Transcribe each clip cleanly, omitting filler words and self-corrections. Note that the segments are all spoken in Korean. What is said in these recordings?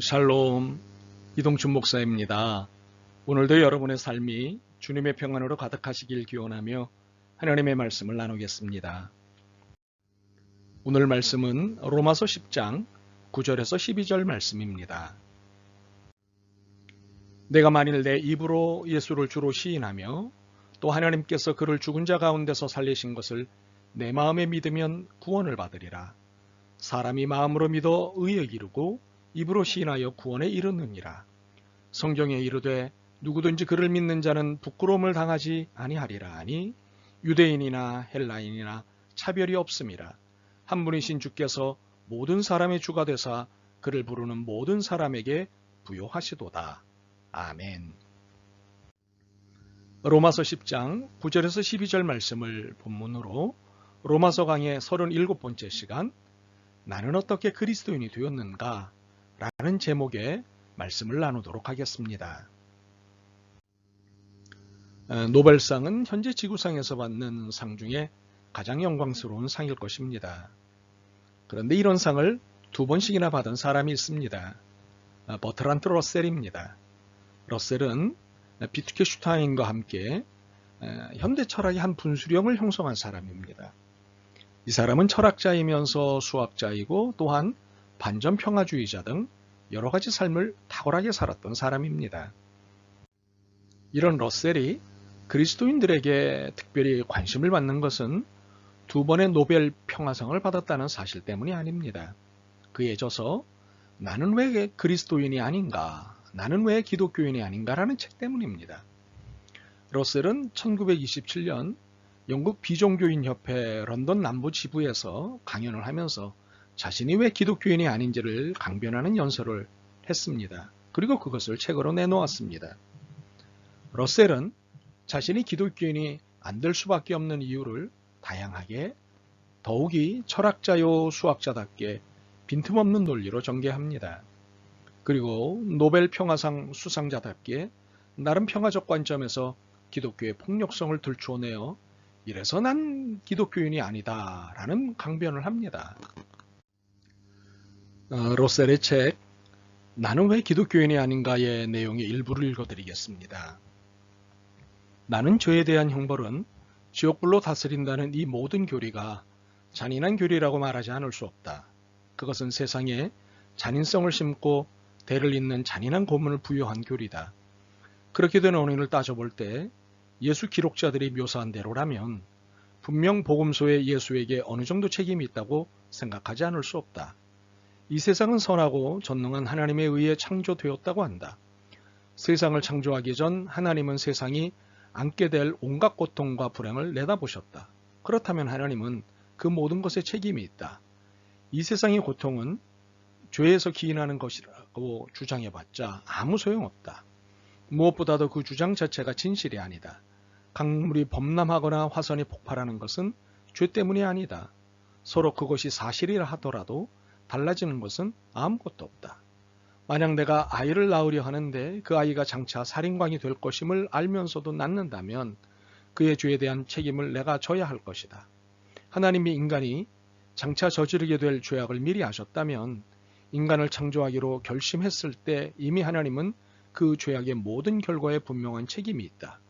샬롬, 이동춘 목사입니다. 오늘도 여러분의 삶이 주님의 평안으로 가득하시길 기원하며 하나님의 말씀을 나누겠습니다. 오늘 말씀은 로마서 10장 9절에서 12절 말씀입니다. 내가 만일 내 입으로 예수를 주로 시인하며 또 하나님께서 그를 죽은 자 가운데서 살리신 것을 내 마음에 믿으면 구원을 받으리라. 사람이 마음으로 믿어 의에 이르고 입으로 시인하여 구원에 이르느니라. 성경에 이르되 누구든지 그를 믿는 자는 부끄러움을 당하지 아니하리라 하니 유대인이나 헬라인이나 차별이 없음이라. 한 분이신 주께서 모든 사람의 주가 되사 그를 부르는 모든 사람에게 부요하시도다. 아멘. 로마서 10장 9절에서 12절 말씀을 본문으로 로마서 강의 37번째 시간 나는 어떻게 그리스도인이 되었는가? 라는 제목의 말씀을 나누도록 하겠습니다. 노벨상은 현재 지구상에서 받는 상 중에 가장 영광스러운 상일 것입니다. 그런데 이런 상을 두 번씩이나 받은 사람이 있습니다. 버트란트 러셀입니다. 러셀은 비트케슈타인과 함께 현대 철학의 한 분수령을 형성한 사람입니다. 이 사람은 철학자이면서 수학자이고 또한 반전평화주의자 등 여러 가지 삶을 탁월하게 살았던 사람입니다. 이런 러셀이 그리스도인들에게 특별히 관심을 받는 것은 두 번의 노벨 평화상을 받았다는 사실 때문이 아닙니다. 그에 져서 나는 왜 그리스도인이 아닌가, 나는 왜 기독교인이 아닌가라는 책 때문입니다. 러셀은 1927년 영국 비종교인협회 런던 남부 지부에서 강연을 하면서 자신이 왜 기독교인이 아닌지를 강변하는 연설을 했습니다. 그리고 그것을 책으로 내놓았습니다. 러셀은 자신이 기독교인이 안 될 수밖에 없는 이유를 다양하게 더욱이 철학자요 수학자답게 빈틈없는 논리로 전개합니다. 그리고 노벨 평화상 수상자답게 나름 평화적 관점에서 기독교의 폭력성을 들추어내어 이래서 난 기독교인이 아니다 라는 강변을 합니다. 러셀의 책 나는 왜 기독교인이 아닌가의 내용의 일부를 읽어드리겠습니다. 나는 죄에 대한 형벌은 지옥불로 다스린다는 이 모든 교리가 잔인한 교리라고 말하지 않을 수 없다. 그것은 세상에 잔인성을 심고 대를 잇는 잔인한 고문을 부여한 교리다. 그렇게 된 원인을 따져볼 때 예수 기록자들이 묘사한 대로라면 분명 복음서의 예수에게 어느 정도 책임이 있다고 생각하지 않을 수 없다. 이 세상은 선하고 전능한 하나님에 의해 창조되었다고 한다. 세상을 창조하기 전 하나님은 세상이 안게 될 온갖 고통과 불행을 내다보셨다. 그렇다면 하나님은 그 모든 것에 책임이 있다. 이 세상의 고통은 죄에서 기인하는 것이라고 주장해봤자 아무 소용없다. 무엇보다도 그 주장 자체가 진실이 아니다. 강물이 범람하거나 화산이 폭발하는 것은 죄 때문이 아니다. 서로 그것이 사실이라 하더라도 달라지는 것은 아무것도 없다. 만약 내가 아이를 낳으려 하는데 그 아이가 장차 살인광이 될 것임을 알면서도 낳는다면 그의 죄에 대한 책임을 내가 져야 할 것이다. 하나님이 인간이 장차 저지르게 될 죄악을 미리 아셨다면 인간을 창조하기로 결심했을 때 이미 하나님은 그 죄악의 모든 결과에 분명한 책임이 있다.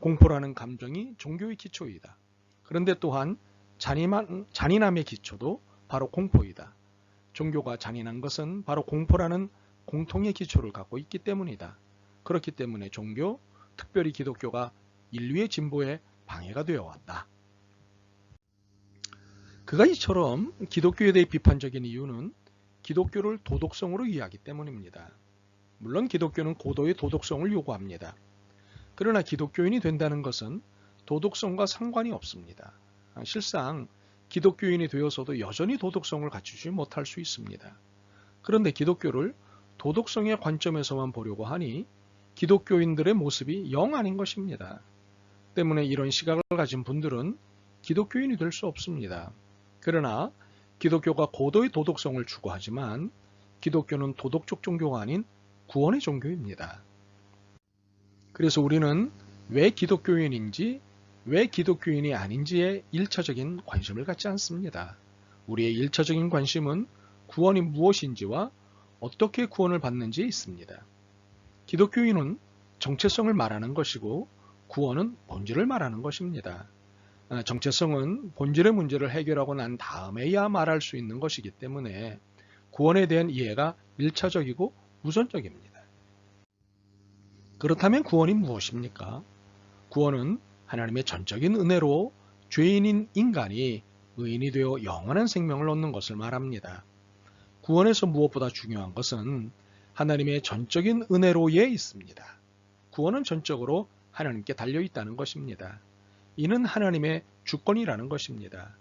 공포라는 감정이 종교의 기초이다. 그런데 또한 잔인함의 기초도 바로 공포이다. 종교가 잔인한 것은 바로 공포라는 공통의 기초를 갖고 있기 때문이다. 그렇기 때문에 종교, 특별히 기독교가 인류의 진보에 방해가 되어 왔다. 그가 이처럼 기독교에 대해 비판적인 이유는 기독교를 도덕성으로 이해하기 때문입니다. 물론 기독교는 고도의 도덕성을 요구합니다. 그러나 기독교인이 된다는 것은 도덕성과 상관이 없습니다. 실상 기독교인이 되어서도 여전히 도덕성을 갖추지 못할 수 있습니다. 그런데 기독교를 도덕성의 관점에서만 보려고 하니 기독교인들의 모습이 영 아닌 것입니다. 때문에 이런 시각을 가진 분들은 기독교인이 될 수 없습니다. 그러나 기독교가 고도의 도덕성을 추구하지만 기독교는 도덕적 종교가 아닌 구원의 종교입니다. 그래서 우리는 왜 기독교인인지 왜 기독교인이 아닌지에 일차적인 관심을 갖지 않습니다. 우리의 일차적인 관심은 구원이 무엇인지와 어떻게 구원을 받는지 있습니다. 기독교인은 정체성을 말하는 것이고 구원은 본질을 말하는 것입니다. 정체성은 본질의 문제를 해결하고 난 다음에야 말할 수 있는 것이기 때문에 구원에 대한 이해가 1차적이고 우선적입니다. 그렇다면 구원이 무엇입니까? 구원은 하나님의 전적인 은혜로 죄인인 인간이 의인이 되어 영원한 생명을 얻는 것을 말합니다. 구원에서 무엇보다 중요한 것은 하나님의 전적인 은혜로에 있습니다. 구원은 전적으로 하나님께 달려있다는 것입니다. 이는 하나님의 주권이라는 것입니다.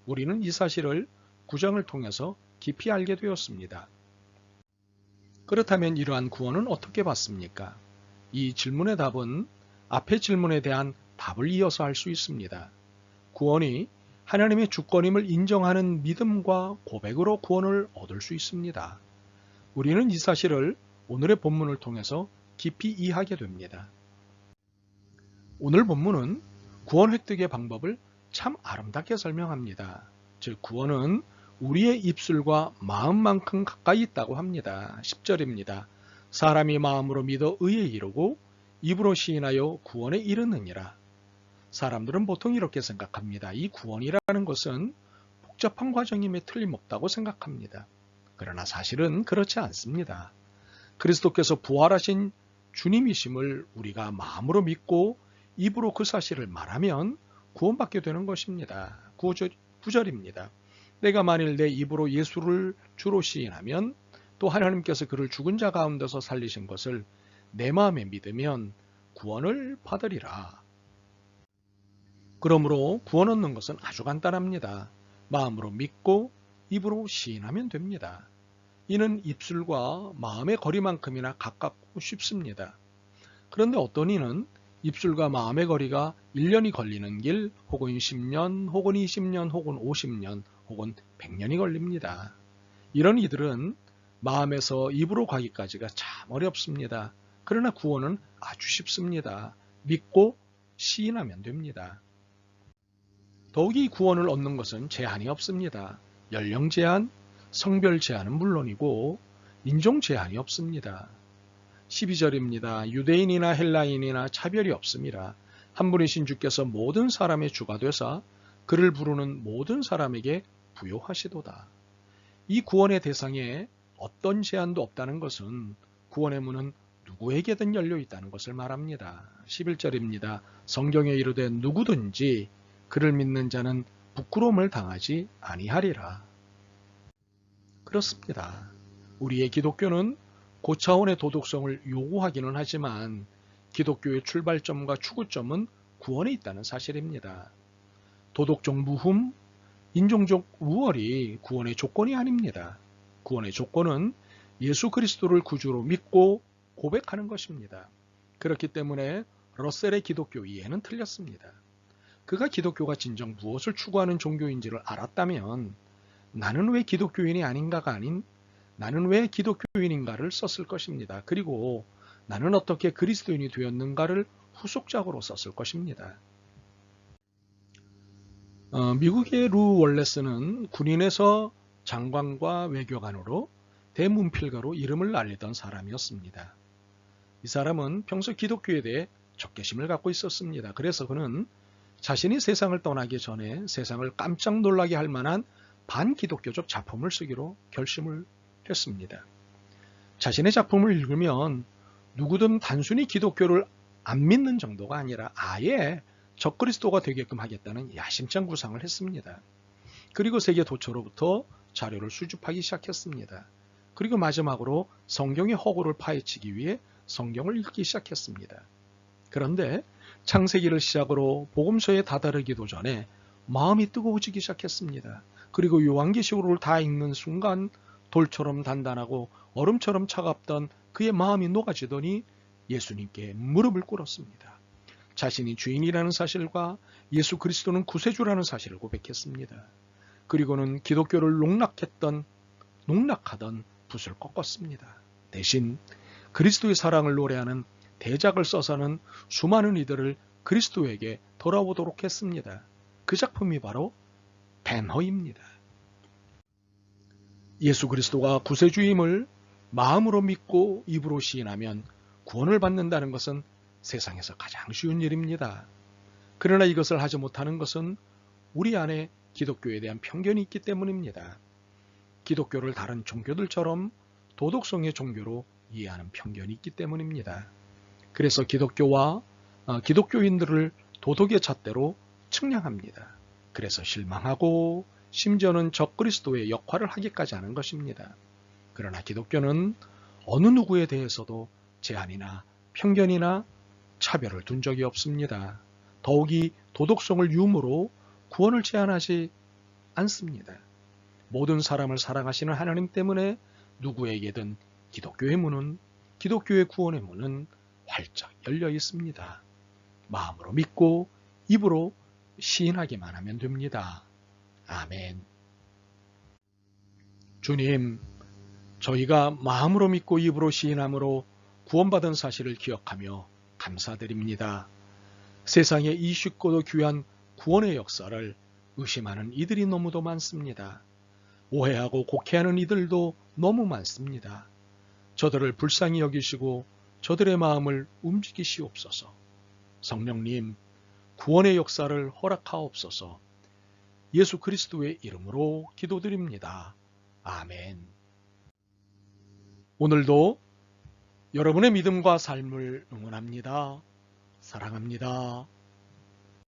우리는 이 사실을 구장을 통해서 깊이 알게 되었습니다. 그렇다면 이러한 구원은 어떻게 받습니까? 이 질문의 답은 앞의 질문에 대한 답을 이어서 할 수 있습니다. 구원이 하나님의 주권임을 인정하는 믿음과 고백으로 구원을 얻을 수 있습니다. 우리는 이 사실을 오늘의 본문을 통해서 깊이 이해하게 됩니다. 오늘 본문은 구원 획득의 방법을 참 아름답게 설명합니다. 즉 구원은 우리의 입술과 마음만큼 가까이 있다고 합니다. 10절입니다. 사람이 마음으로 믿어 의에 이르고 입으로 시인하여 구원에 이르느니라. 사람들은 보통 이렇게 생각합니다. 이 구원이라는 것은 복잡한 과정임에 틀림없다고 생각합니다. 그러나 사실은 그렇지 않습니다. 그리스도께서 부활하신 주님이심을 우리가 마음으로 믿고 입으로 그 사실을 말하면 구원받게 되는 것입니다. 9절입니다. 내가 만일 내 입으로 예수를 주로 시인하면 또 하나님께서 그를 죽은 자 가운데서 살리신 것을 내 마음에 믿으면 구원을 받으리라. 그러므로 구원 얻는 것은 아주 간단합니다. 마음으로 믿고 입으로 시인하면 됩니다. 이는 입술과 마음의 거리만큼이나 가깝고 쉽습니다. 그런데 어떤 이는 입술과 마음의 거리가 1년이 걸리는 길, 혹은 10년, 혹은 20년, 혹은 50년, 혹은 100년이 걸립니다. 이런 이들은 마음에서 입으로 가기까지가 참 어렵습니다. 그러나 구원은 아주 쉽습니다. 믿고 시인하면 됩니다. 더욱이 구원을 얻는 것은 제한이 없습니다. 연령 제한, 성별 제한은 물론이고 인종 제한이 없습니다. 12절입니다. 유대인이나 헬라인이나 차별이 없습니다. 한 분이신 주께서 모든 사람의 주가 되사 그를 부르는 모든 사람에게 부요하시도다. 이 구원의 대상에 어떤 제한도 없다는 것은 구원의 문은 누구에게든 열려 있다는 것을 말합니다. 11절입니다. 성경에 이르되 누구든지 그를 믿는 자는 부끄러움을 당하지 아니하리라. 그렇습니다. 우리의 기독교는 고차원의 도덕성을 요구하기는 하지만 기독교의 출발점과 추구점은 구원에 있다는 사실입니다. 도덕적 무흠, 인종적 우월이 구원의 조건이 아닙니다. 구원의 조건은 예수 그리스도를 구주로 믿고 고백하는 것입니다. 그렇기 때문에 러셀의 기독교 이해는 틀렸습니다. 그가 기독교가 진정 무엇을 추구하는 종교인지를 알았다면 나는 왜 기독교인이 아닌가가 아닌 나는 왜 기독교인인가를 썼을 것입니다. 그리고 나는 어떻게 그리스도인이 되었는가를 후속작으로 썼을 것입니다. 미국의 루 월레스는 군인에서 장관과 외교관으로 대문필가로 이름을 알리던 사람이었습니다. 이 사람은 평소 기독교에 대해 적개심을 갖고 있었습니다. 그래서 그는 자신이 세상을 떠나기 전에 세상을 깜짝 놀라게 할 만한 반기독교적 작품을 쓰기로 결심을 했습니다. 자신의 작품을 읽으면 누구든 단순히 기독교를 안 믿는 정도가 아니라 아예 적그리스도가 되게끔 하겠다는 야심찬 구상을 했습니다. 그리고 세계 도처로부터 자료를 수집하기 시작했습니다. 그리고 마지막으로 성경의 허구를 파헤치기 위해 성경을 읽기 시작했습니다. 그런데 창세기를 시작으로 복음서에 다다르기도 전에 마음이 뜨거워지기 시작했습니다. 그리고 요한계시록을 다 읽는 순간 돌처럼 단단하고 얼음처럼 차갑던 그의 마음이 녹아지더니 예수님께 무릎을 꿇었습니다. 자신이 주인이라는 사실과 예수 그리스도는 구세주라는 사실을 고백했습니다. 그리고는 기독교를 농락하던 붓을 꺾었습니다. 대신 그리스도의 사랑을 노래하는 대작을 써서는 수많은 이들을 그리스도에게 돌아오도록 했습니다. 그 작품이 바로 벤허입니다. 예수 그리스도가 구세주임을 마음으로 믿고 입으로 시인하면 구원을 받는다는 것은 세상에서 가장 쉬운 일입니다. 그러나 이것을 하지 못하는 것은 우리 안에 기독교에 대한 편견이 있기 때문입니다. 기독교를 다른 종교들처럼 도덕성의 종교로 이해하는 편견이 있기 때문입니다. 그래서 기독교인들을 도덕의 잣대로 측량합니다. 그래서 실망하고 심지어는 적그리스도의 역할을 하기까지 하는 것입니다. 그러나 기독교는 어느 누구에 대해서도 제한이나 편견이나 차별을 둔 적이 없습니다. 더욱이 도덕성을 유무로 구원을 제한하지 않습니다. 모든 사람을 사랑하시는 하나님 때문에 누구에게든 기독교의 구원의 문은 활짝 열려 있습니다. 마음으로 믿고 입으로 시인하기만 하면 됩니다. 아멘. 주님, 저희가 마음으로 믿고 입으로 시인함으로 구원받은 사실을 기억하며 감사드립니다. 세상에 이 쉽고도 귀한 구원의 역사를 의심하는 이들이 너무도 많습니다. 오해하고 곡해하는 이들도 너무 많습니다. 저들을 불쌍히 여기시고 저들의 마음을 움직이시옵소서. 성령님, 구원의 역사를 허락하옵소서. 예수 그리스도의 이름으로 기도드립니다. 아멘. 오늘도 여러분의 믿음과 삶을 응원합니다. 사랑합니다.